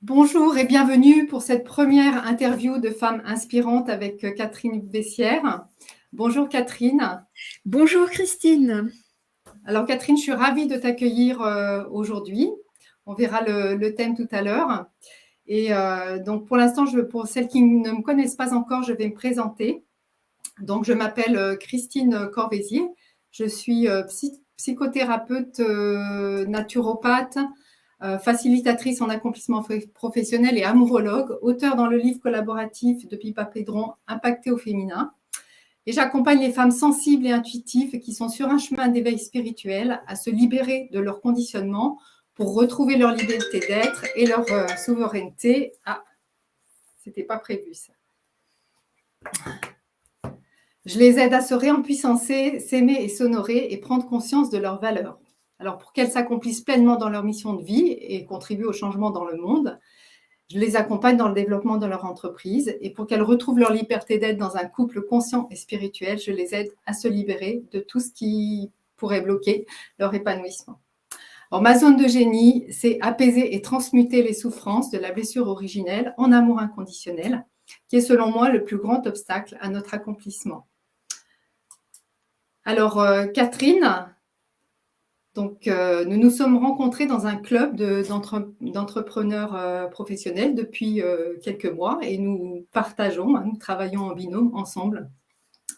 Bonjour et bienvenue pour cette première interview de femmes inspirantes avec Catherine Bessière. Bonjour Catherine. Bonjour Christine. Alors Catherine, je suis ravie de t'accueillir aujourd'hui. On verra le thème tout à l'heure. Et donc pour l'instant, pour celles qui ne me connaissent pas encore, je vais me présenter. Donc je m'appelle Christine Corvézier. Je suis psychothérapeute, naturopathe, facilitatrice en accomplissement professionnel et amourologue, auteure dans le livre collaboratif de Pippa Pedron, Impacté au féminin. Et j'accompagne les femmes sensibles et intuitives qui sont sur un chemin d'éveil spirituel à se libérer de leur conditionnement pour retrouver leur liberté d'être et leur souveraineté. Ah, c'était pas prévu ça. Je les aide à se réempuissancer, s'aimer et s'honorer et prendre conscience de leurs valeurs. Alors, pour qu'elles s'accomplissent pleinement dans leur mission de vie et contribuent au changement dans le monde, je les accompagne dans le développement de leur entreprise. Et pour qu'elles retrouvent leur liberté d'être dans un couple conscient et spirituel, je les aide à se libérer de tout ce qui pourrait bloquer leur épanouissement. Alors, ma zone de génie, c'est apaiser et transmuter les souffrances de la blessure originelle en amour inconditionnel, qui est selon moi le plus grand obstacle à notre accomplissement. Alors, Catherine, donc, nous nous sommes rencontrés dans un club d'entrepreneurs professionnels depuis quelques mois et nous partageons, nous travaillons en binôme ensemble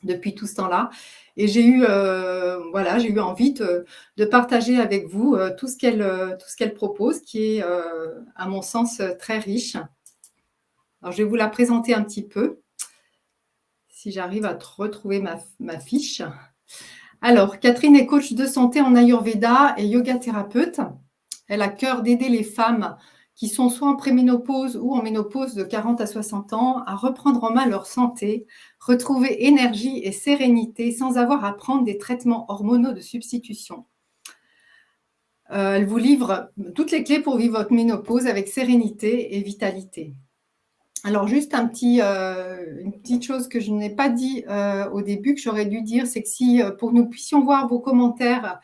depuis tout ce temps-là. Et j'ai eu envie de partager avec vous tout ce qu'elle propose, qui est, à mon sens, très riche. Alors, je vais vous la présenter un petit peu, si j'arrive à retrouver ma fiche. Alors, Catherine est coach de santé en Ayurveda et yoga thérapeute. Elle a à cœur d'aider les femmes qui sont soit en préménopause ou en ménopause de 40 à 60 ans à reprendre en main leur santé, retrouver énergie et sérénité sans avoir à prendre des traitements hormonaux de substitution. Elle vous livre toutes les clés pour vivre votre ménopause avec sérénité et vitalité. Alors, juste une petite chose que je n'ai pas dit au début, que j'aurais dû dire, c'est que si, pour que nous puissions voir vos commentaires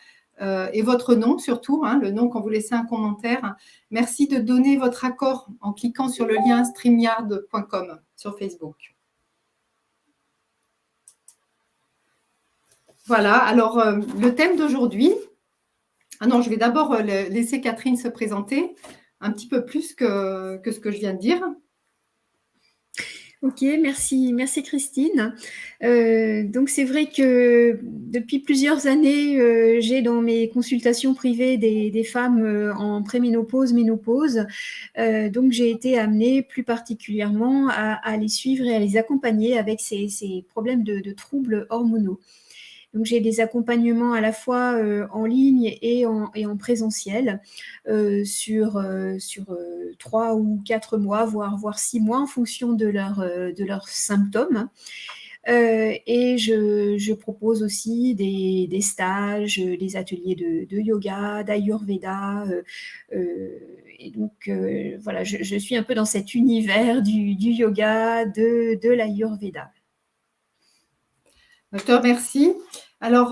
et votre nom surtout, le nom quand vous laissez un commentaire, merci de donner votre accord en cliquant sur le lien streamyard.com sur Facebook. Voilà, alors le thème d'aujourd'hui, je vais d'abord laisser Catherine se présenter un petit peu plus que ce que je viens de dire. Ok, merci Christine. Donc c'est vrai que depuis plusieurs années, j'ai dans mes consultations privées des femmes en préménopause, ménopause. Donc j'ai été amenée plus particulièrement à les suivre et à les accompagner avec ces problèmes de troubles hormonaux. Donc j'ai des accompagnements à la fois en ligne et en présentiel sur 3 ou 4 mois, voire 6 mois en fonction de leurs symptômes. Et je propose aussi des stages, des ateliers de yoga, d'ayurveda. Et donc, voilà, je suis un peu dans cet univers du yoga, de l'ayurveda. Je te remercie. Alors,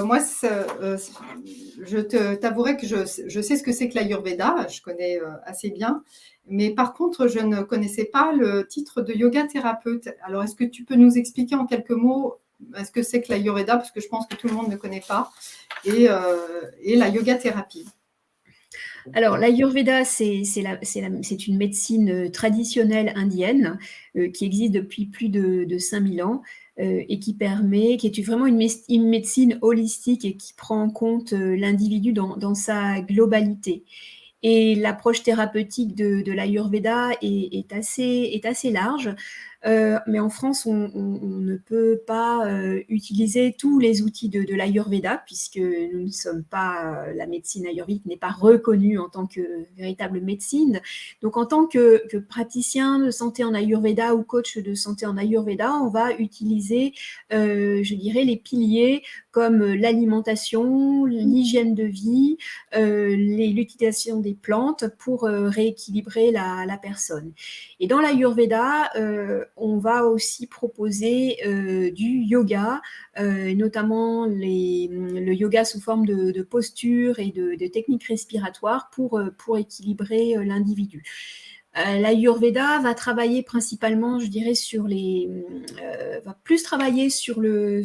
moi, je t'avouerai que je sais ce que c'est que l'Ayurveda, je connais assez bien, mais par contre, je ne connaissais pas le titre de yoga thérapeute. Alors, est-ce que tu peux nous expliquer en quelques mots ce que c'est que l'Ayurveda, parce que je pense que tout le monde ne connaît pas, et la yoga thérapie? Alors, l'Ayurveda, c'est une médecine traditionnelle indienne qui existe depuis plus de 5000 ans et qui est vraiment une médecine holistique et qui prend en compte l'individu dans sa globalité. Et l'approche thérapeutique de l'Ayurveda est assez large. Mais en France, on ne peut pas utiliser tous les outils de l'Ayurveda, puisque nous ne sommes pas, la médecine ayurvédique n'est pas reconnue en tant que véritable médecine. Donc, en tant que praticien de santé en Ayurveda ou coach de santé en Ayurveda, on va utiliser, je dirais, les piliers comme l'alimentation, l'hygiène de vie, l'utilisation des plantes pour rééquilibrer la personne. Et dans l'Ayurveda, on va aussi proposer du yoga, notamment le yoga sous forme de posture et de techniques respiratoires pour équilibrer l'individu. L'Ayurveda va travailler principalement, je dirais, va plus travailler sur le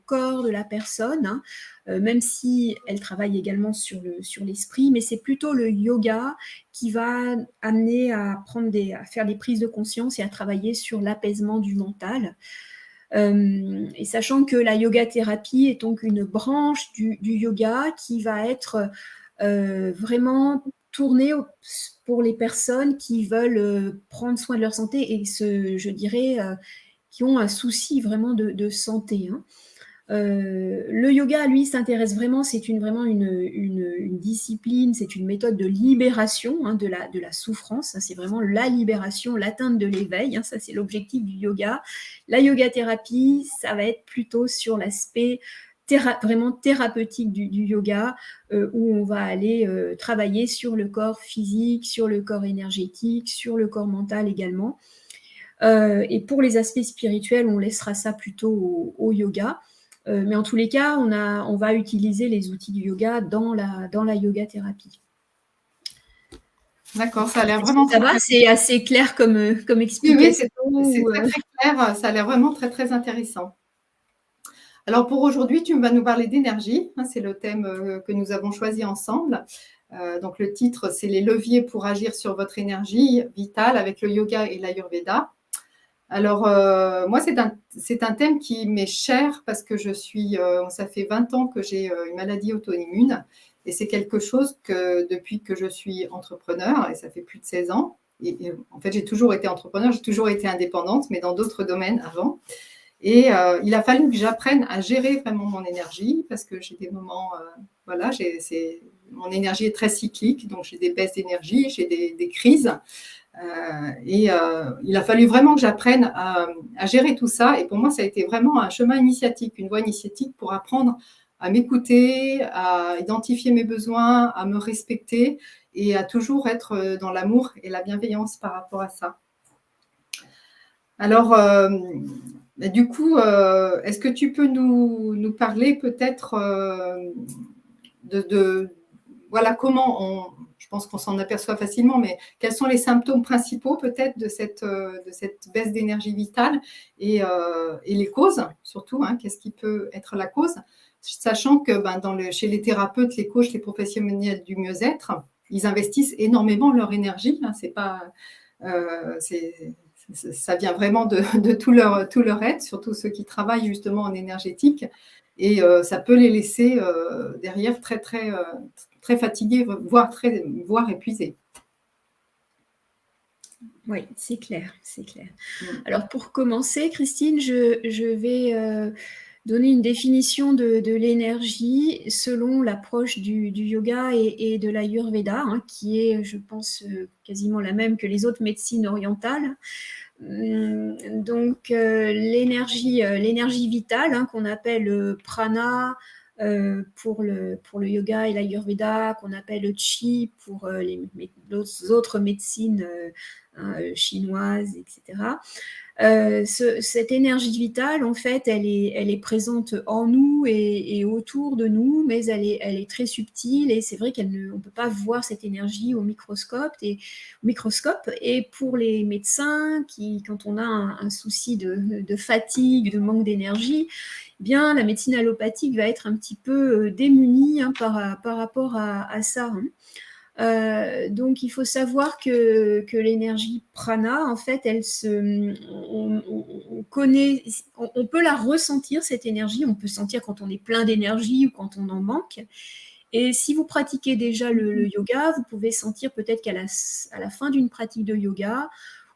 corps de la personne, hein, même si elle travaille également sur l'esprit, mais c'est plutôt le yoga qui va amener à faire des prises de conscience et à travailler sur l'apaisement du mental. Et sachant que la yoga thérapie est donc une branche du yoga qui va être vraiment tournée pour les personnes qui veulent prendre soin de leur santé et je dirais, qui ont un souci vraiment de santé, hein. Le yoga, lui, s'intéresse vraiment, c'est vraiment une discipline, c'est une méthode de libération, hein, de la souffrance. C'est vraiment la libération, l'atteinte de l'éveil, hein, ça c'est l'objectif du yoga. La yoga thérapie, ça va être plutôt sur l'aspect vraiment thérapeutique du yoga, où on va aller travailler sur le corps physique, sur le corps énergétique, sur le corps mental également. Et pour les aspects spirituels, on laissera ça plutôt au yoga. Mais en tous les cas, on va utiliser les outils du yoga dans la yoga thérapie. D'accord, ça a l'air vraiment ça va, c'est assez clair comme explication. Oui, c'est très, très clair. Ça a l'air vraiment très, très intéressant. Alors, pour aujourd'hui, tu vas nous parler d'énergie. Hein, c'est le thème que nous avons choisi ensemble. Donc, le titre, c'est les leviers pour agir sur votre énergie vitale avec le yoga et l'Ayurveda. Alors, moi, c'est un thème qui m'est cher parce que ça fait 20 ans que j'ai une maladie auto-immune et c'est quelque chose que depuis que je suis entrepreneur, et ça fait plus de 16 ans, et en fait, j'ai toujours été entrepreneur, j'ai toujours été indépendante, mais dans d'autres domaines avant. Et il a fallu que j'apprenne à gérer vraiment mon énergie parce que j'ai des moments, voilà, mon énergie est très cyclique, donc j'ai des baisses d'énergie, j'ai des crises. Il a fallu vraiment que j'apprenne à gérer tout ça. Et pour moi, ça a été vraiment un chemin initiatique, une voie initiatique pour apprendre à m'écouter, à identifier mes besoins, à me respecter et à toujours être dans l'amour et la bienveillance par rapport à ça. Alors, du coup, est-ce que tu peux nous parler peut-être voilà, je pense qu'on s'en aperçoit facilement, mais quels sont les symptômes principaux peut-être de cette baisse d'énergie vitale et les causes surtout, hein, qu'est-ce qui peut être la cause, sachant que chez les thérapeutes, les coachs, les professionnels du mieux-être, ils investissent énormément leur énergie, hein, ça vient vraiment de tout leur être, surtout ceux qui travaillent justement en énergétique, et ça peut les laisser derrière très, très, très fatigués, voire épuisés. Oui, c'est clair, c'est clair. Alors, pour commencer, Christine, je vais donner une définition de l'énergie selon l'approche du yoga et de l'Ayurveda, hein, qui est, je pense, quasiment la même que les autres médecines orientales. Donc, l'énergie vitale, hein, qu'on appelle prana pour le yoga et l'Ayurveda, qu'on appelle le chi pour les autres médecines chinoises, etc. Cette énergie vitale, en fait, elle est présente en nous et autour de nous, mais elle est très subtile et c'est vrai qu'on ne peut pas voir cette énergie au microscope. Et pour les médecins, quand on a un souci de fatigue, de manque d'énergie, eh bien, la médecine allopathique va être un petit peu démunie, hein, par rapport à ça, hein. Donc, il faut savoir que l'énergie prana, en fait, on peut la ressentir, cette énergie. On peut sentir quand on est plein d'énergie ou quand on en manque. Et si vous pratiquez déjà le yoga, vous pouvez sentir peut-être qu'à la fin d'une pratique de yoga,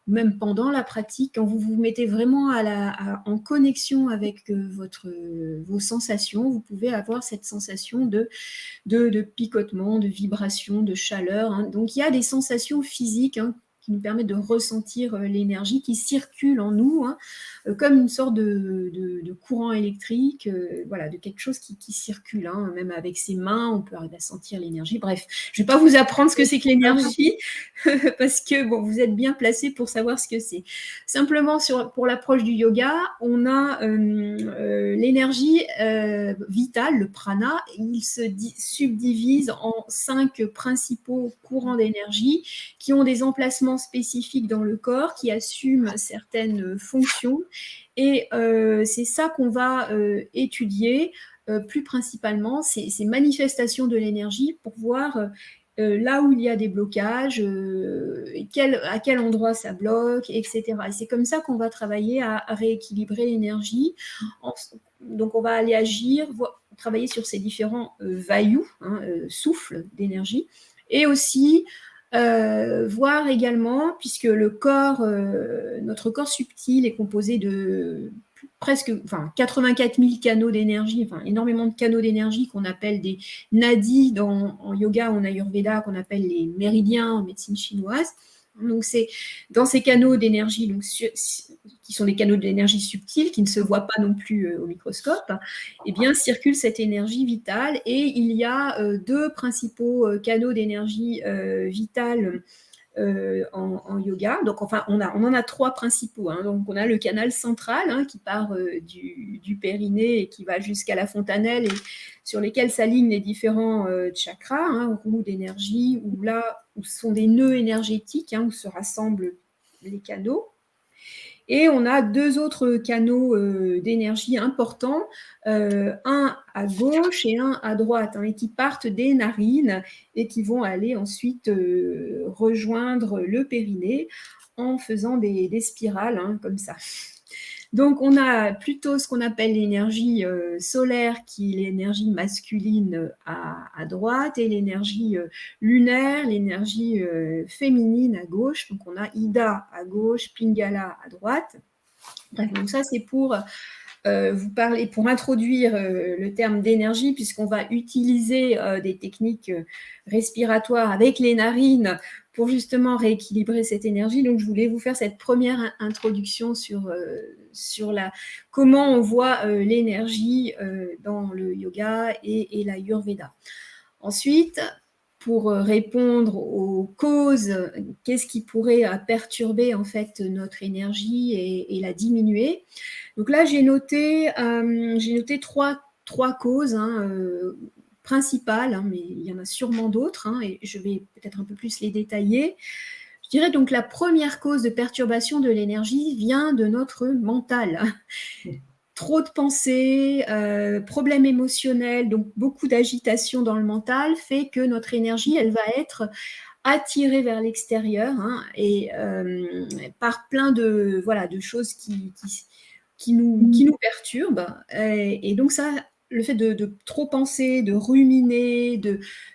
ou même pendant la pratique, quand vous vous mettez vraiment en connexion avec vos sensations, vous pouvez avoir cette sensation de picotement, de vibration, de chaleur, hein. Donc, il y a des sensations physiques, hein, qui nous permettent de ressentir l'énergie qui circule en nous, hein, comme une sorte de courant électrique, voilà, de quelque chose qui circule, hein. Même avec ses mains, on peut arriver à sentir l'énergie. Bref, je ne vais pas vous apprendre ce que c'est que l'énergie, parce que bon, vous êtes bien placé pour savoir ce que c'est. Simplement, pour l'approche du yoga, on a l'énergie vitale, le prana. Il se subdivise en 5 principaux courants d'énergie qui ont des emplacements endroits spécifiques dans le corps qui assument certaines fonctions. Et c'est ça qu'on va étudier plus principalement, ces manifestations de l'énergie pour voir là où il y a des blocages, à quel endroit ça bloque, etc. Et c'est comme ça qu'on va travailler à rééquilibrer l'énergie. Donc on va aller agir, travailler sur ces différents vailloux, souffles d'énergie, et aussi voir également, puisque notre corps subtil est composé de presque 84 000 canaux d'énergie, énormément de canaux d'énergie qu'on appelle des nadis en yoga ou en ayurveda, qu'on appelle les méridiens en médecine chinoise. Donc c'est dans ces canaux d'énergie, qui sont des canaux d'énergie subtils, qui ne se voient pas non plus au microscope, eh bien circule cette énergie vitale, et il y a deux principaux canaux d'énergie vitale en yoga. Donc, enfin, on en a trois principaux. Donc, on a le canal central qui part du périnée et qui va jusqu'à la fontanelle, et sur lesquels s'alignent les différents chakras, roues d'énergie, où sont des nœuds énergétiques, où se rassemblent les canaux. Et on a deux autres canaux d'énergie importants, un à gauche et un à droite, et qui partent des narines et qui vont aller ensuite rejoindre le périnée en faisant des spirales comme ça. Donc, on a plutôt ce qu'on appelle l'énergie solaire, qui est l'énergie masculine à droite, et l'énergie lunaire, l'énergie féminine à gauche. Donc, on a Ida à gauche, Pingala à droite. Bref, donc ça, c'est pour vous parler, pour introduire le terme d'énergie, puisqu'on va utiliser des techniques respiratoires avec les narines pour justement rééquilibrer cette énergie. Donc, je voulais vous faire cette première introduction sur comment on voit l'énergie dans le yoga et l'ayurveda. Ensuite, pour répondre aux causes, qu'est-ce qui pourrait perturber en fait notre énergie et la diminuer. Donc là, j'ai noté trois causes principales, mais il y en a sûrement d'autres, et je vais peut-être un peu plus les détailler. Je dirais donc la première cause de perturbation de l'énergie vient de notre mental. Trop de pensées, problèmes émotionnels, donc beaucoup d'agitation dans le mental fait que notre énergie, elle va être attirée vers l'extérieur, et par plein de choses qui nous perturbent. Et donc ça, le fait de trop penser, de ruminer,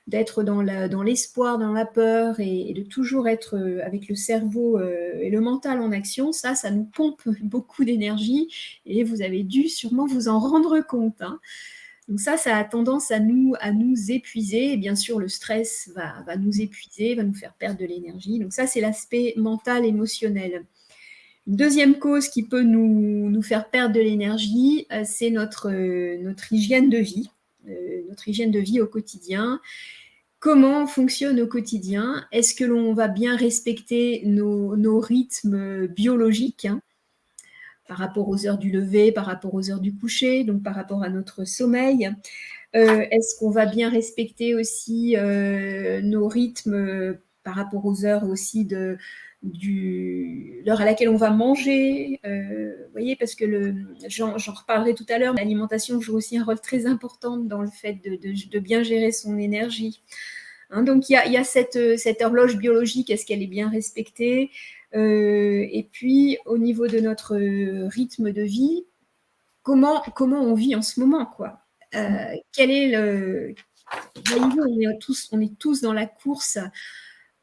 d'être dans l'espoir, dans la peur, et de toujours être avec le cerveau et le mental en action, ça nous pompe beaucoup d'énergie, et vous avez dû sûrement vous en rendre compte. Donc ça a tendance à nous épuiser, et bien sûr le stress va nous épuiser, va nous faire perdre de l'énergie. Donc ça, c'est l'aspect mental, émotionnel. Une deuxième cause qui peut nous faire perdre de l'énergie, c'est notre hygiène de vie, notre hygiène de vie au quotidien. Comment on fonctionne au quotidien? Est-ce que l'on va bien respecter nos rythmes biologiques, par rapport aux heures du lever, par rapport aux heures du coucher, donc par rapport à notre sommeil? Est-ce qu'on va bien respecter aussi nos rythmes par rapport aux heures aussi l'heure à laquelle on va manger, vous voyez, parce que j'en reparlerai tout à l'heure, l'alimentation joue aussi un rôle très important dans le fait de bien gérer son énergie. Donc il y a cette horloge biologique, est-ce qu'elle est bien respectée? Et puis au niveau de notre rythme de vie, comment on vit en ce moment, quoi. Quel est on est tous dans la course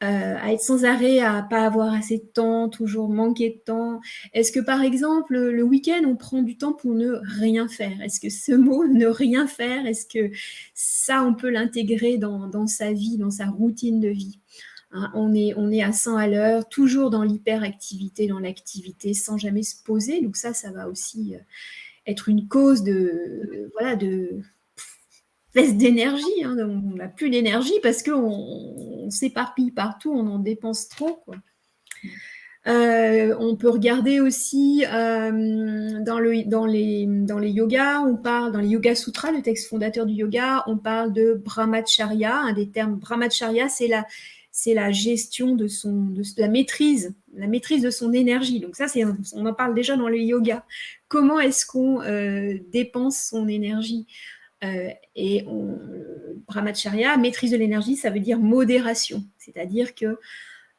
à être sans arrêt, à pas avoir assez de temps, toujours manquer de temps. Est-ce que par exemple le week-end on prend du temps pour ne rien faire? Est-ce que ce mot ne rien faire, est-ce que ça on peut l'intégrer dans sa vie, dans sa routine de vie? On est à 100 à l'heure, toujours dans l'hyperactivité, dans l'activité, sans jamais se poser. Donc ça va aussi être une cause de baisse d'énergie. On n'a plus d'énergie parce qu'on s'éparpille partout, on en dépense trop, quoi. On peut regarder aussi dans les yogas, on parle dans les Yoga Sutras, le texte fondateur du yoga, on parle de brahmacharya. Un des termes brahmacharya, c'est la gestion de la maîtrise de son énergie. Donc ça, on en parle déjà dans le yoga. Comment est-ce qu'on dépense son énergie et Brahmacharya, maîtrise de l'énergie, ça veut dire modération. C'est-à-dire que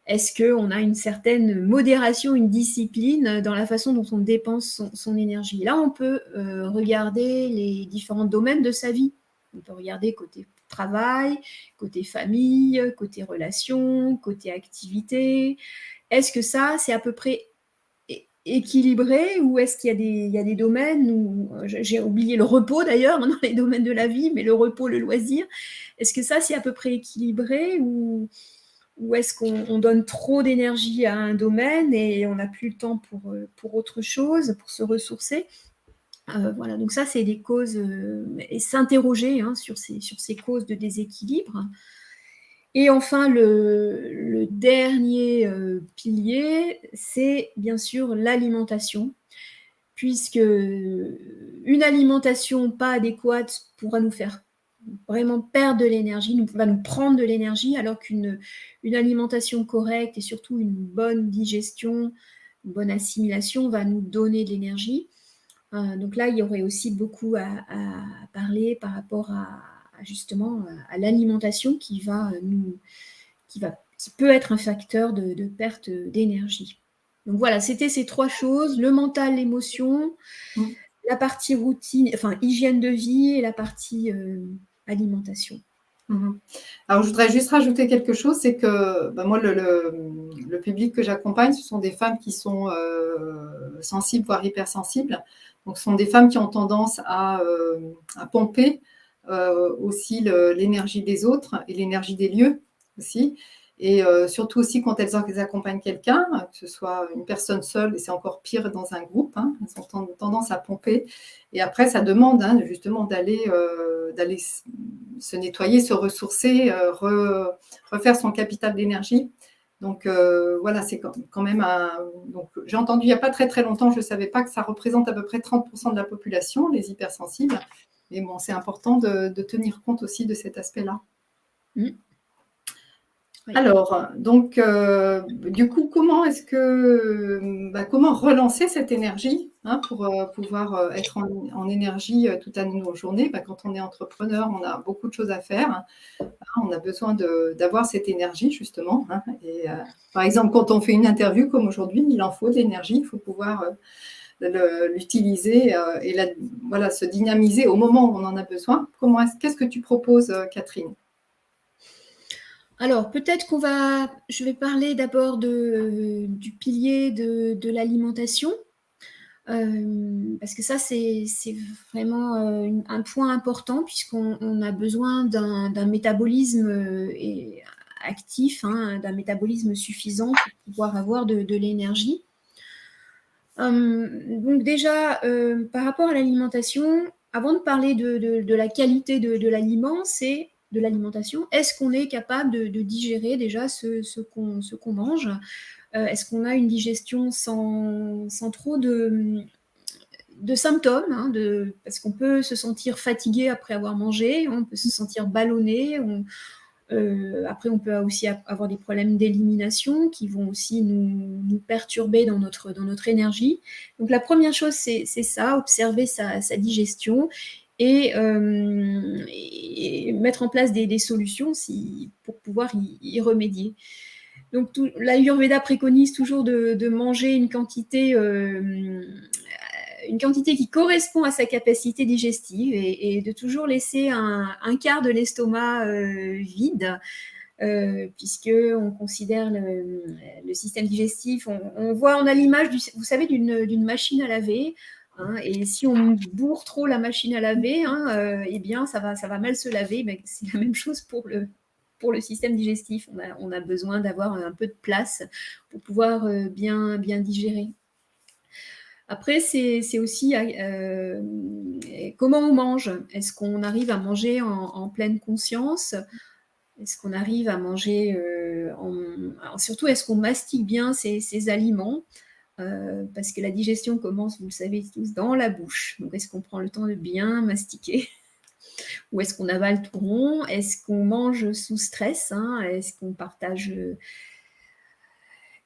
est-ce qu'on a une certaine modération, une discipline dans la façon dont on dépense son énergie? Là, on peut regarder les différents domaines de sa vie. On peut regarder côté travail, côté famille, côté relations, côté activité. Est-ce que ça, c'est à peu près équilibré ou est-ce qu'il y a des domaines où, j'ai oublié le repos d'ailleurs dans les domaines de la vie, mais le repos, le loisir, est-ce que ça, c'est à peu près équilibré ou est-ce qu'on donne trop d'énergie à un domaine et on n'a plus le temps pour autre chose, pour se ressourcer? Voilà, donc ça, c'est des causes, et s'interroger sur ces causes de déséquilibre. Et enfin, le dernier pilier, c'est bien sûr l'alimentation, puisque une alimentation pas adéquate pourra nous faire vraiment perdre de l'énergie, va nous prendre de l'énergie, alors qu'une alimentation correcte et surtout une bonne digestion, une bonne assimilation va nous donner de l'énergie. Donc là, il y aurait aussi beaucoup à parler par rapport justement à l'alimentation qui peut être un facteur de perte d'énergie. Donc voilà, c'était ces 3 choses, le mental, l'émotion, la partie routine, enfin hygiène de vie et la partie alimentation. Alors, je voudrais juste rajouter quelque chose, c'est que moi, le public que j'accompagne, ce sont des femmes qui sont sensibles, voire hypersensibles. Donc, ce sont des femmes qui ont tendance à pomper aussi l'énergie des autres et l'énergie des lieux aussi. Et surtout aussi quand elles accompagnent quelqu'un, que ce soit une personne seule, et c'est encore pire dans un groupe, elles ont tendance à pomper. Et après, ça demande justement d'aller se nettoyer, se ressourcer, refaire son capital d'énergie. Donc voilà, c'est quand même Donc, j'ai entendu il n'y a pas très très longtemps, je ne savais pas que ça représente à peu près 30% de la population, les hypersensibles. Mais bon, c'est important de tenir compte aussi de cet aspect-là. Oui. Alors, donc, du coup, comment relancer cette énergie pour pouvoir être en énergie toute nos journées? Quand on est entrepreneur, on a beaucoup de choses à faire. On a besoin d'avoir cette énergie, justement. Et, par exemple, quand on fait une interview comme aujourd'hui, il en faut de l'énergie, il faut pouvoir l'utiliser et se dynamiser au moment où on en a besoin. Qu'est-ce que tu proposes, Catherine? Alors, peut-être je vais parler d'abord du pilier de l'alimentation, parce que ça, c'est vraiment un point important, puisqu'on a besoin d'un métabolisme actif, d'un métabolisme suffisant pour pouvoir avoir de l'énergie. Donc déjà, par rapport à l'alimentation, avant de parler de la qualité de l'aliment, c'est de l'alimentation. Est-ce qu'on est capable de digérer déjà ce qu'on mange? Est-ce qu'on a une digestion sans trop de symptômes, parce qu'on peut se sentir fatigué après avoir mangé, on peut se sentir ballonné, après, on peut aussi avoir des problèmes d'élimination qui vont aussi nous perturber dans notre énergie. Donc, la première chose, c'est ça, observer sa digestion et mettre en place des solutions pour pouvoir y remédier. Donc, l'Ayurveda préconise toujours de manger une quantité qui correspond à sa capacité digestive et de toujours laisser un quart de l'estomac vide, puisqu'on considère le système digestif, on a l'image, vous savez, d'une machine à laver. Et si on bourre trop la machine à laver, eh bien, ça va mal se laver. Mais c'est la même chose pour le système digestif. On a besoin d'avoir un peu de place pour pouvoir bien digérer. Après, c'est aussi comment on mange. Est-ce qu'on arrive à manger en pleine conscience? Est-ce qu'on arrive à manger surtout, est-ce qu'on mastique bien ces aliments? Parce que la digestion commence, vous le savez tous, dans la bouche. Donc, est-ce qu'on prend le temps de bien mastiquer? Ou est-ce qu'on avale tout rond? Est-ce qu'on mange sous stress, hein? Est-ce qu'on partage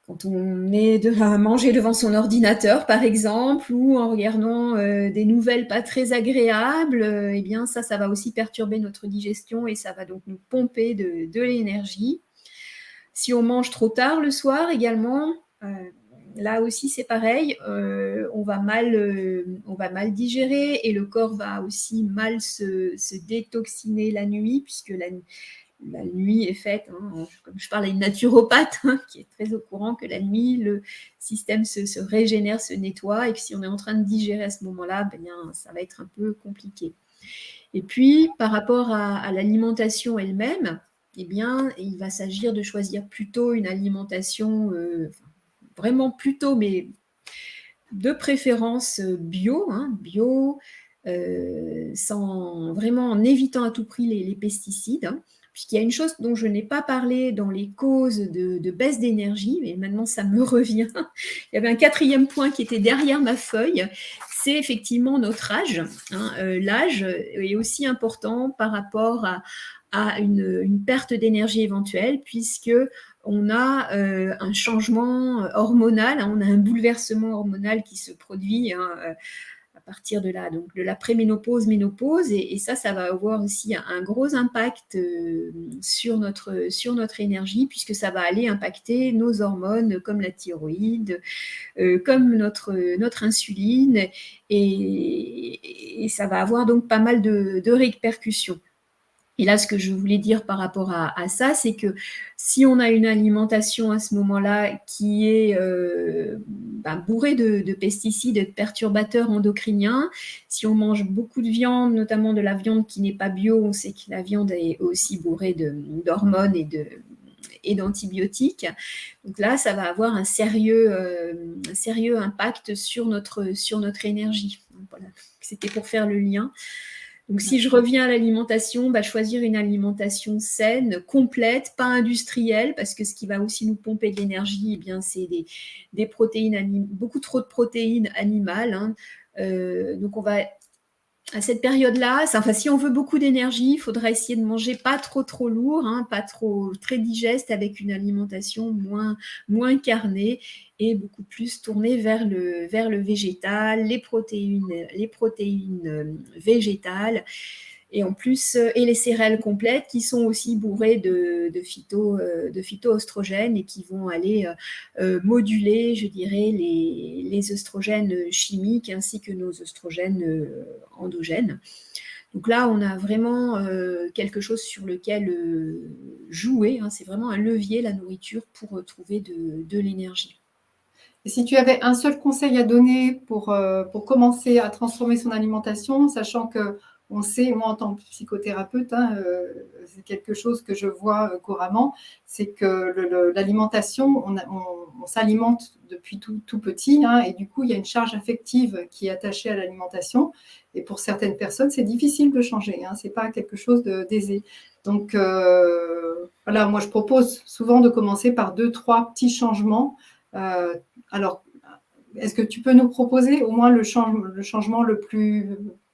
quand on est à manger devant son ordinateur, par exemple, ou en regardant des nouvelles pas très agréables, eh bien ça va aussi perturber notre digestion et ça va donc nous pomper de l'énergie. Si on mange trop tard le soir également, là aussi c'est pareil, on va mal digérer et le corps va aussi mal se détoxiner la nuit, puisque la nuit est faite, hein, comme je parle à une naturopathe, hein, qui est très au courant que la nuit, le système se régénère, se nettoie, et que si on est en train de digérer à ce moment-là, ben bien, ça va être un peu compliqué. Et puis, par rapport à l'alimentation elle-même, eh bien, il va s'agir de choisir plutôt une alimentation, vraiment plutôt, mais de préférence bio, hein, bio, vraiment en évitant à tout prix les pesticides, hein, puisqu'il y a une chose dont je n'ai pas parlé dans les causes de baisse d'énergie, mais maintenant ça me revient. Il y avait un 4e point qui était derrière ma feuille, c'est effectivement notre âge, hein. L'âge est aussi important par rapport à une perte d'énergie éventuelle, puisque on a un changement hormonal, hein, on a un bouleversement hormonal qui se produit, hein, à partir de la préménopause, ménopause, et ça va avoir aussi un gros impact sur notre énergie, puisque ça va aller impacter nos hormones comme la thyroïde, comme notre insuline, et ça va avoir donc pas mal de répercussions. Et là, ce que je voulais dire par rapport à ça, c'est que si on a une alimentation à ce moment-là qui est bourrée de pesticides et de perturbateurs endocriniens, si on mange beaucoup de viande, notamment de la viande qui n'est pas bio, on sait que la viande est aussi bourrée d'hormones et d'antibiotiques. Donc là, ça va avoir un sérieux impact sur notre énergie. Voilà. C'était pour faire le lien. Donc, si je reviens à l'alimentation, choisir une alimentation saine, complète, pas industrielle, parce que ce qui va aussi nous pomper de l'énergie, eh bien, c'est des protéines, beaucoup trop de protéines animales, hein. Donc, on va à cette période-là, si on veut beaucoup d'énergie, il faudra essayer de manger pas trop lourd, hein, pas trop très digeste, avec une alimentation moins carnée et beaucoup plus tournée vers le végétal, les protéines végétales, et en plus, et les céréales complètes qui sont aussi bourrées de phytoestrogènes et qui vont aller moduler, je dirais, les œstrogènes chimiques ainsi que nos œstrogènes endogènes. Donc là, on a vraiment quelque chose sur lequel jouer, hein. C'est vraiment un levier, la nourriture, pour trouver de l'énergie. Et si tu avais un seul conseil à donner pour commencer à transformer son alimentation, sachant que on sait, moi en tant que psychothérapeute, hein, c'est quelque chose que je vois couramment, c'est que l'alimentation, on s'alimente depuis tout petit, hein, et du coup, il y a une charge affective qui est attachée à l'alimentation. Et pour certaines personnes, c'est difficile de changer, hein, ce n'est pas quelque chose d'aisé. Donc, voilà, moi, je propose souvent de commencer par 2-3 petits changements. Alors, est-ce que tu peux nous proposer au moins le changement le plus,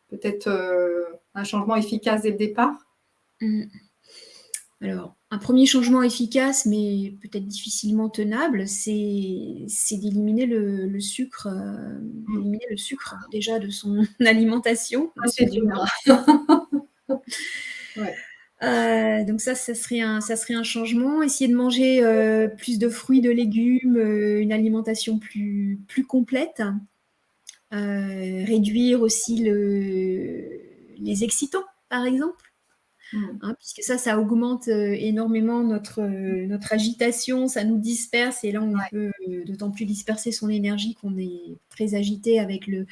peut-être un changement efficace dès le départ? Alors, un premier changement efficace, mais peut-être difficilement tenable, c'est d'éliminer le sucre, déjà de son alimentation, le C'est sucre dur. blanc. Ouais. Donc ça serait un changement. Essayer de manger plus de fruits, de légumes, une alimentation plus complète. Réduire aussi les excitants, par exemple. Hein, puisque ça augmente énormément notre agitation, ça nous disperse, et là on peut d'autant plus disperser son énergie qu'on est très agité avec le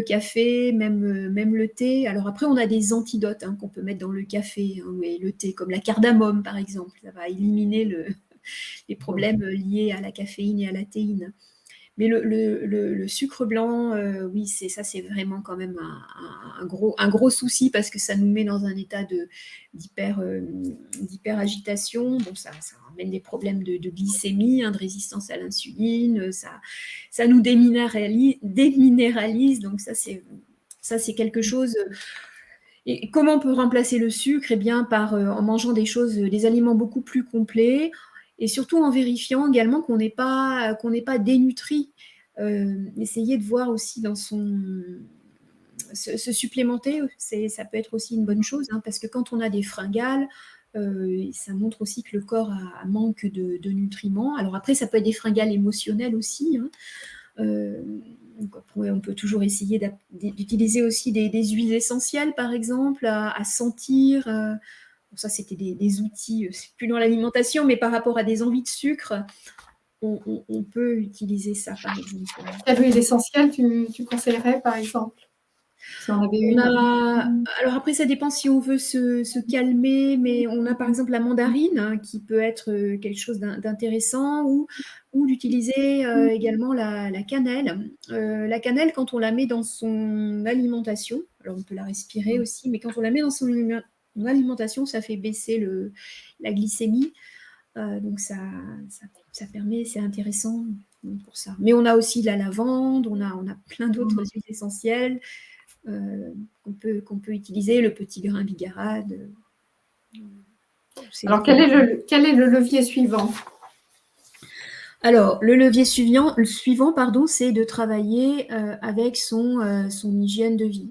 café, même le thé. Alors après, on a des antidotes, hein, qu'on peut mettre dans le café, hein, et le thé, comme la cardamome par exemple. Ça va éliminer les problèmes liés à la caféine et à la théine. Mais le sucre blanc, oui, c'est vraiment quand même un gros souci, parce que ça nous met dans un état d'hyper-agitation. Bon, ça amène des problèmes de glycémie, hein, de résistance à l'insuline, ça nous déminéralise. Donc ça, c'est quelque chose. Et comment on peut remplacer le sucre? Eh bien, en mangeant des aliments beaucoup plus complets, et surtout en vérifiant également qu'on n'est pas dénutri. Essayer de voir aussi se supplémenter, ça peut être aussi une bonne chose, hein, parce que quand on a des fringales, ça montre aussi que le corps a manque de nutriments. Alors après, ça peut être des fringales émotionnelles aussi, hein. Donc après, on peut toujours essayer d'utiliser aussi des huiles essentielles, par exemple, à sentir. Bon, ça, c'était des outils, c'est plus dans l'alimentation, mais par rapport à des envies de sucre, on peut utiliser ça, par exemple. Quelle huile essentielle tu conseillerais, par exemple, si on avait une? Alors après, ça dépend si on veut se calmer, mais on a par exemple la mandarine, hein, qui peut être quelque chose d'intéressant, ou d'utiliser également la cannelle. La cannelle, quand on la met dans son alimentation, alors on peut la respirer aussi, mais quand on la met dans son alimentation, ça fait baisser la glycémie. Donc ça permet, c'est intéressant pour ça. Mais on a aussi la lavande, on a plein d'autres huiles essentielles qu'on peut utiliser, le petit grain bigarade. Alors, quel est le levier suivant? Alors, le levier suivant, pardon, c'est de travailler avec son hygiène de vie.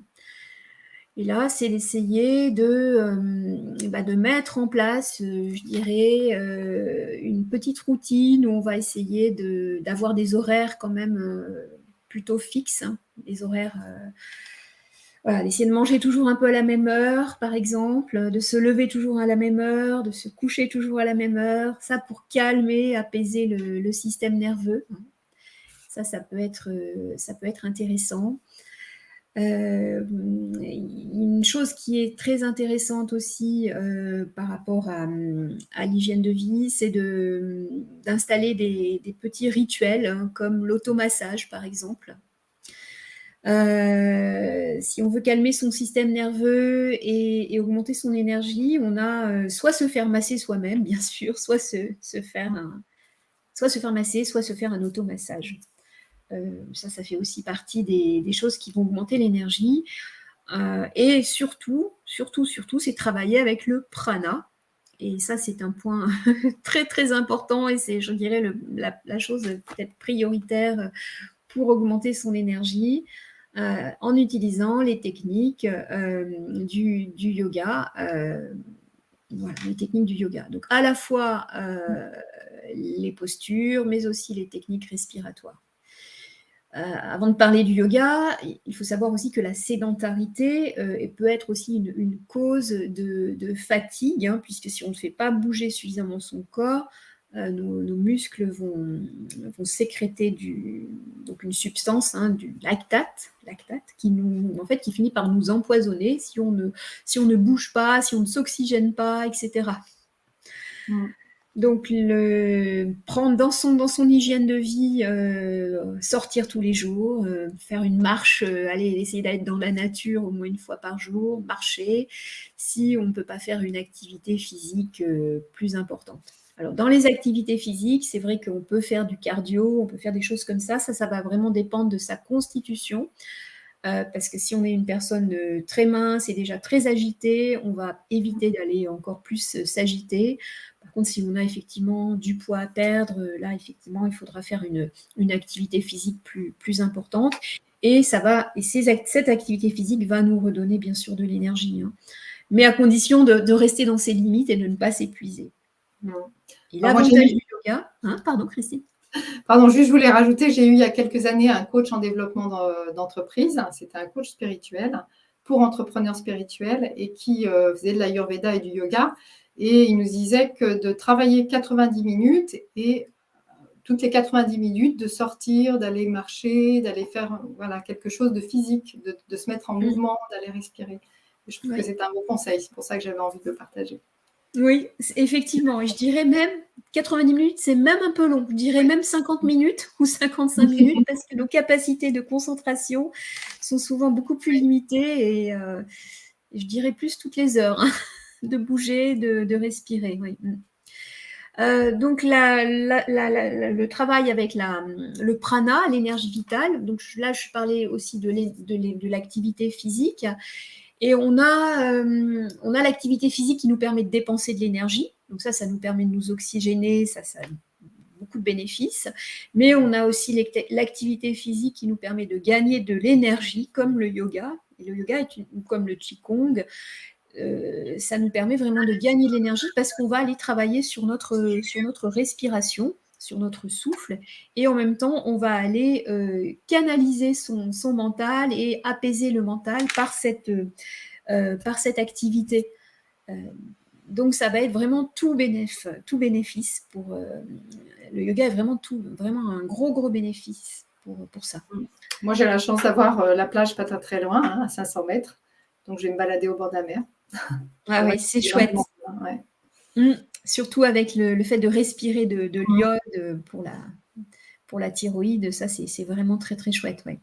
Et là, c'est d'essayer de mettre en place, je dirais, une petite routine où on va essayer d'avoir des horaires quand même plutôt fixes, hein, des horaires, voilà, d'essayer de manger toujours un peu à la même heure, par exemple, de se lever toujours à la même heure, de se coucher toujours à la même heure, ça pour calmer, apaiser le système nerveux. Ça peut être intéressant. Une chose qui est très intéressante aussi par rapport à l'hygiène de vie, c'est d'installer des petits rituels, hein, comme l'automassage par exemple. Si on veut calmer son système nerveux et augmenter son énergie, on a soit se faire masser soi-même, bien sûr, soit se faire masser, soit se faire un automassage. Ça fait aussi partie des choses qui vont augmenter l'énergie. Et surtout, c'est travailler avec le prana. Et ça, c'est un point très, très important, et c'est, je dirais, la chose peut-être prioritaire pour augmenter son énergie, en utilisant les techniques du yoga. Voilà, les techniques du yoga. Donc, à la fois les postures, mais aussi les techniques respiratoires. Avant de parler du yoga, il faut savoir aussi que la sédentarité peut être aussi une cause de fatigue, hein, puisque si on ne fait pas bouger suffisamment son corps, nos muscles vont sécréter donc une substance, hein, du lactate qui finit par nous empoisonner si on ne bouge pas, si on ne s'oxygène pas, etc. Donc, prendre dans son hygiène de vie, sortir tous les jours, faire une marche, aller essayer d'être dans la nature au moins une fois par jour, marcher, si on ne peut pas faire une activité physique plus importante. Alors, dans les activités physiques, c'est vrai qu'on peut faire du cardio, on peut faire des choses comme ça. Ça va vraiment dépendre de sa constitution. Parce que si on est une personne très mince et déjà très agitée, on va éviter d'aller encore plus s'agiter. Par contre, si on a effectivement du poids à perdre, là, effectivement, il faudra faire une activité physique plus importante. Et cette activité physique va nous redonner, bien sûr, de l'énergie, hein, mais à condition de rester dans ses limites et de ne pas s'épuiser. Et l'avantage du yoga... Pardon, Christine. Pardon, juste je voulais rajouter, j'ai eu il y a quelques années un coach en développement d'entreprise. C'était un coach spirituel pour entrepreneurs spirituels et qui faisait de l'Ayurveda et du yoga. Et il nous disait que de travailler 90 minutes et toutes les 90 minutes de sortir, d'aller marcher, d'aller faire quelque chose de physique, de se mettre en mouvement, d'aller respirer. Et je trouve que c'est un bon conseil. C'est pour ça que j'avais envie de le partager. Oui, effectivement. Et je dirais même 90 minutes, c'est même un peu long. Je dirais même 50 minutes ou 55 minutes parce que nos capacités de concentration sont souvent beaucoup plus limitées et je dirais plus toutes les heures, hein, de bouger, de respirer. Oui. Donc, le travail avec le prana, l'énergie vitale. Donc là, je parlais aussi de l'activité physique. Et on a l'activité physique qui nous permet de dépenser de l'énergie. Donc ça nous permet de nous oxygéner, ça a beaucoup de bénéfices. Mais on a aussi l'activité physique qui nous permet de gagner de l'énergie, comme le yoga. Et le yoga, comme le qigong, ça nous permet vraiment de gagner de l'énergie parce qu'on va aller travailler sur notre respiration, sur notre souffle, et en même temps, on va aller canaliser son mental et apaiser le mental par cette activité. Donc, ça va être vraiment tout bénéfice pour le yoga est vraiment un gros bénéfice pour ça. Moi, j'ai la chance d'avoir la plage pas très loin, hein, à 500 mètres. Donc, je vais me balader au bord de la mer. Ah oui, c'est chouette. Ouais. Surtout avec le fait de respirer de l'iode pour la thyroïde, ça c'est vraiment très chouette. Ouais.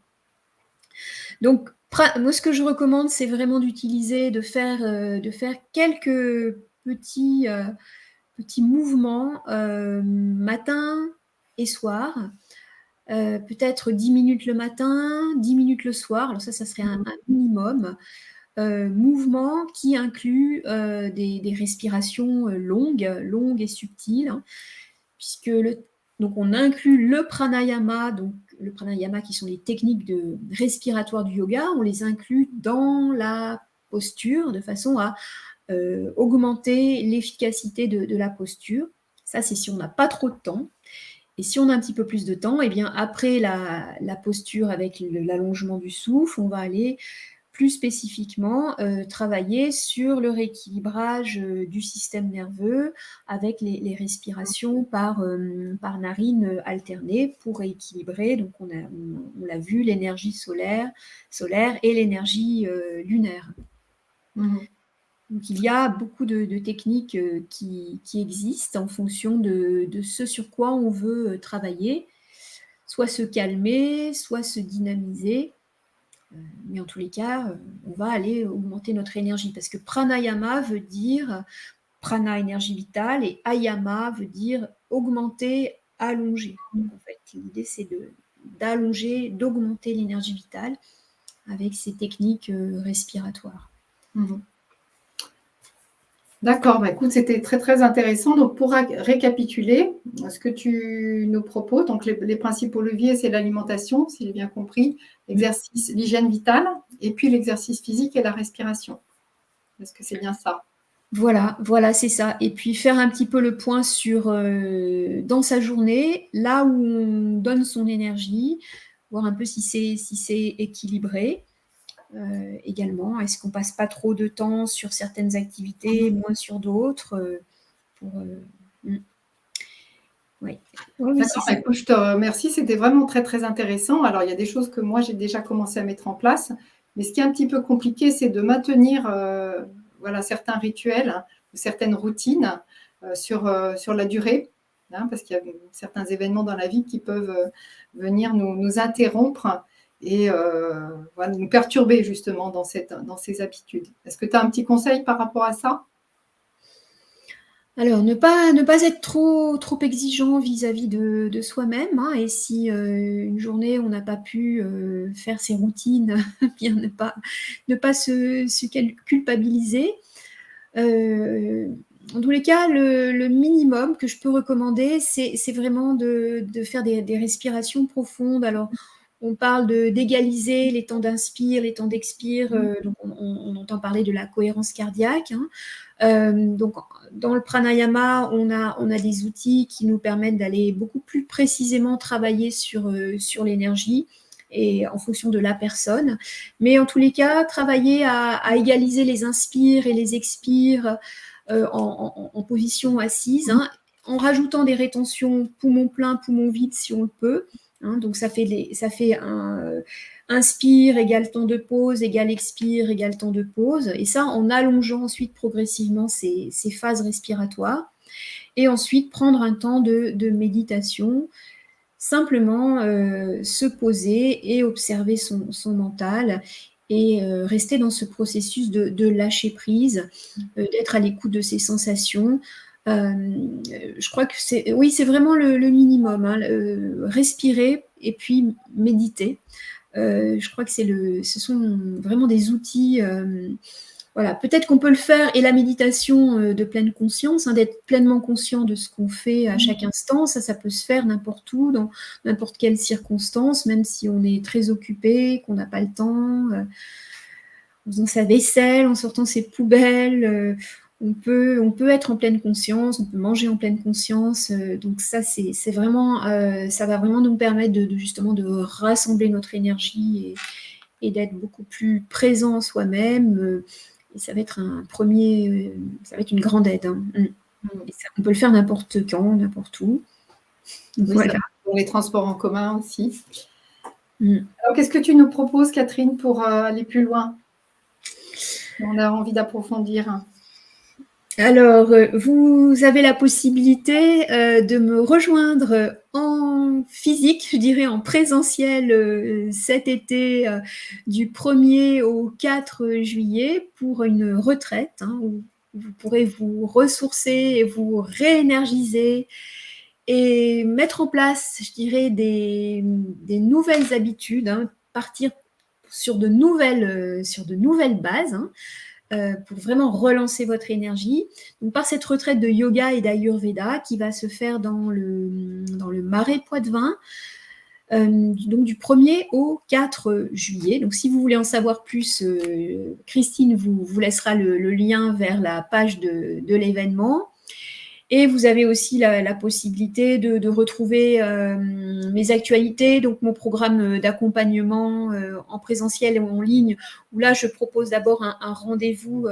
Donc, moi ce que je recommande, c'est vraiment de faire quelques petits mouvements matin et soir. Peut-être 10 minutes le matin, 10 minutes le soir. Alors ça serait un minimum. Mouvement qui inclut des respirations longues et subtiles, hein, puisque donc on inclut le pranayama, qui sont les techniques respiratoires du yoga, on les inclut dans la posture de façon à augmenter l'efficacité de la posture. Ça, c'est si on n'a pas trop de temps. Et si on a un petit peu plus de temps, eh bien, après la posture avec l'allongement du souffle, on va aller plus spécifiquement travailler sur le rééquilibrage du système nerveux avec les respirations par narines alternées pour rééquilibrer. Donc, on l'a vu, l'énergie solaire et l'énergie lunaire. Donc, il y a beaucoup de techniques qui existent en fonction de ce sur quoi on veut travailler, soit se calmer, soit se dynamiser. Mais en tous les cas, on va aller augmenter notre énergie parce que pranayama veut dire prana, énergie vitale, et ayama veut dire augmenter, allonger. Donc, en fait, l'idée, c'est d'allonger, d'augmenter l'énergie vitale avec ces techniques respiratoires. D'accord, écoute, c'était très intéressant. Donc, pour récapituler, ce que tu nous proposes, donc les principaux leviers, c'est l'alimentation, si j'ai bien compris, l'exercice, l'hygiène vitale, et puis l'exercice physique et la respiration. Est-ce que c'est bien ça? Voilà, c'est ça. Et puis faire un petit peu le point sur dans sa journée, là où on donne son énergie, voir un peu si c'est équilibré. Également, est-ce qu'on passe pas trop de temps sur certaines activités, moins sur d'autres Oui. D'accord, écoute, je te remercie, c'était vraiment très intéressant. Alors, il y a des choses que moi, j'ai déjà commencé à mettre en place, mais ce qui est un petit peu compliqué, c'est de maintenir certains rituels, certaines routines sur la durée, hein, parce qu'il y a certains événements dans la vie qui peuvent venir nous interrompre et nous perturber justement dans ces habitudes. Est-ce que tu as un petit conseil par rapport à ça? Alors, ne pas être trop exigeant vis-à-vis de soi-même, hein, et si une journée on n'a pas pu faire ses routines, bien ne pas se culpabiliser. En tous les cas, le minimum que je peux recommander, c'est vraiment de faire des respirations profondes. Alors, on parle d'égaliser les temps d'inspire, les temps d'expire. Donc, on entend parler de la cohérence cardiaque. Hein. Donc, dans le pranayama, on a des outils qui nous permettent d'aller beaucoup plus précisément travailler sur l'énergie et en fonction de la personne. Mais en tous les cas, travailler à égaliser les inspires et les expires en position assise, hein, en rajoutant des rétentions poumon plein, poumon vide si on le peut. Hein, donc ça fait un inspire égale temps de pause, égale expire égale temps de pause. Et ça en allongeant ensuite progressivement ces phases respiratoires. Et ensuite prendre un temps de méditation, simplement se poser et observer son mental et rester dans ce processus de lâcher prise, d'être à l'écoute de ses sensations. Je crois que c'est vraiment le minimum, hein, respirer et puis méditer. Je crois que ce sont vraiment des outils. Voilà, peut-être qu'on peut le faire, et la méditation de pleine conscience, d'être pleinement conscient de ce qu'on fait à chaque instant, ça peut se faire n'importe où, dans n'importe quelle circonstance, même si on est très occupé, qu'on n'a pas le temps, en faisant sa vaisselle, en sortant ses poubelles, on peut être en pleine conscience, on peut manger en pleine conscience, donc ça c'est vraiment, ça va vraiment nous permettre justement de rassembler notre énergie et d'être beaucoup plus présent en soi-même. Et ça va être ça va être une grande aide. Et ça, on peut le faire n'importe quand, n'importe où. Voilà. Pour les transports en commun aussi. Alors, qu'est-ce que tu nous proposes, Catherine, pour aller plus loin? On a envie d'approfondir. Alors, vous avez la possibilité de me rejoindre en physique, je dirais en présentiel cet été, du 1er au 4 juillet, pour une retraite où vous pourrez vous ressourcer et vous réénergiser et mettre en place, je dirais, des nouvelles habitudes, partir sur de nouvelles bases, pour vraiment relancer votre énergie. Donc, par cette retraite de yoga et d'Ayurveda qui va se faire dans le Marais Poitevin, donc du 1er au 4 juillet. Donc, si vous voulez en savoir plus, Christine vous laissera le lien vers la page de l'événement. Et vous avez aussi la possibilité de retrouver mes actualités, donc mon programme d'accompagnement en présentiel et en ligne, où là, je propose d'abord un rendez-vous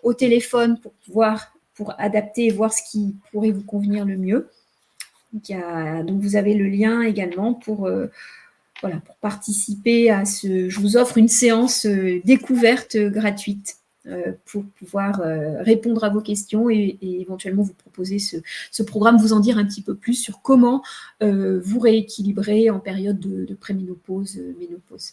au téléphone pour adapter et voir ce qui pourrait vous convenir le mieux. Donc vous avez le lien également pour participer à ce. Je vous offre une séance découverte gratuite pour pouvoir répondre à vos questions et éventuellement vous proposer ce programme, vous en dire un petit peu plus sur comment vous rééquilibrer en période de préménopause, ménopause.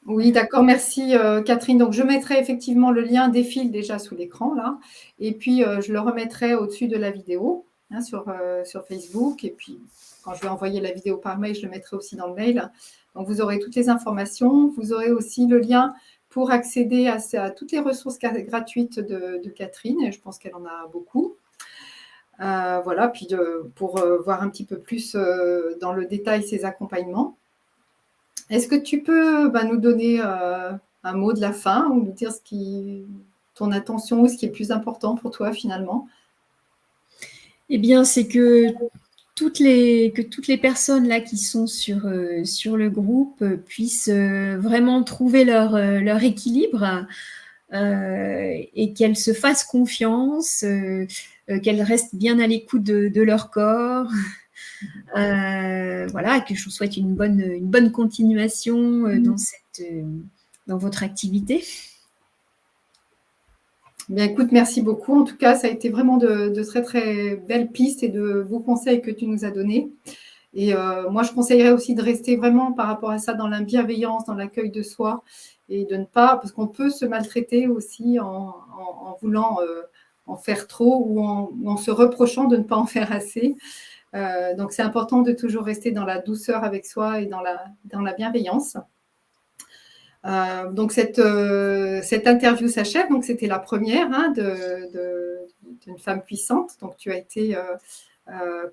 Oui, d'accord, merci Catherine. Donc, je mettrai effectivement le lien défile déjà sous l'écran, là. Et puis, je le remettrai au-dessus de la vidéo sur Facebook. Et puis, quand je vais envoyer la vidéo par mail, je le mettrai aussi dans le mail. Donc, vous aurez toutes les informations. Vous aurez aussi le lien pour accéder à toutes les ressources gratuites de Catherine. Et je pense qu'elle en a beaucoup. Voilà, puis pour voir un petit peu plus dans le détail ses accompagnements. Est-ce que tu peux nous donner un mot de la fin ou nous dire ton intention ou ce qui est le plus important pour toi finalement? Eh bien, c'est que toutes les personnes là qui sont sur le groupe puissent vraiment trouver leur équilibre et qu'elles se fassent confiance, qu'elles restent bien à l'écoute de leur corps. Voilà, que je vous souhaite une bonne continuation dans votre activité. Bien, écoute, merci beaucoup. En tout cas, ça a été vraiment de très, très belles pistes et de beaux conseils que tu nous as donnés. Et moi, je conseillerais aussi de rester vraiment par rapport à ça dans la bienveillance, dans l'accueil de soi et de ne pas, parce qu'on peut se maltraiter aussi en voulant en faire trop ou en se reprochant de ne pas en faire assez. Donc, c'est important de toujours rester dans la douceur avec soi et dans la bienveillance. Donc, cette interview s'achève. Donc, c'était la première d'une femme puissante. Donc, tu as été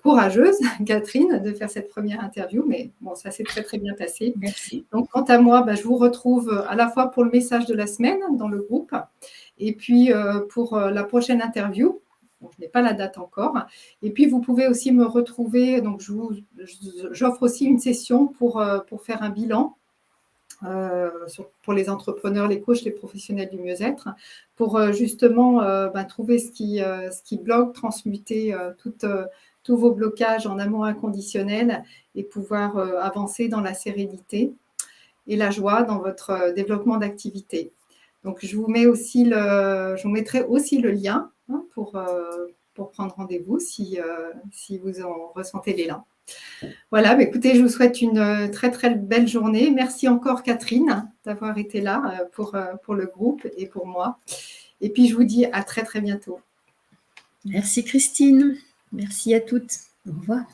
courageuse, Catherine, de faire cette première interview. Mais bon, ça s'est très, très bien passé. Merci. Donc, quant à moi, je vous retrouve à la fois pour le message de la semaine dans le groupe et puis pour la prochaine interview. Bon, je n'ai pas la date encore. Et puis, vous pouvez aussi me retrouver. Donc, j'offre aussi une session pour faire un bilan pour les entrepreneurs, les coachs, les professionnels du mieux-être, pour justement trouver ce qui bloque, transmuter tous vos blocages en amour inconditionnel et pouvoir avancer dans la sérénité et la joie dans votre développement d'activité. Donc, je vous mettrai aussi le lien pour prendre rendez-vous si vous en ressentez l'élan. Voilà, écoutez, je vous souhaite une très, très belle journée. Merci encore, Catherine, d'avoir été là pour le groupe et pour moi. Et puis, je vous dis à très, très bientôt. Merci, Christine. Merci à toutes. Au revoir.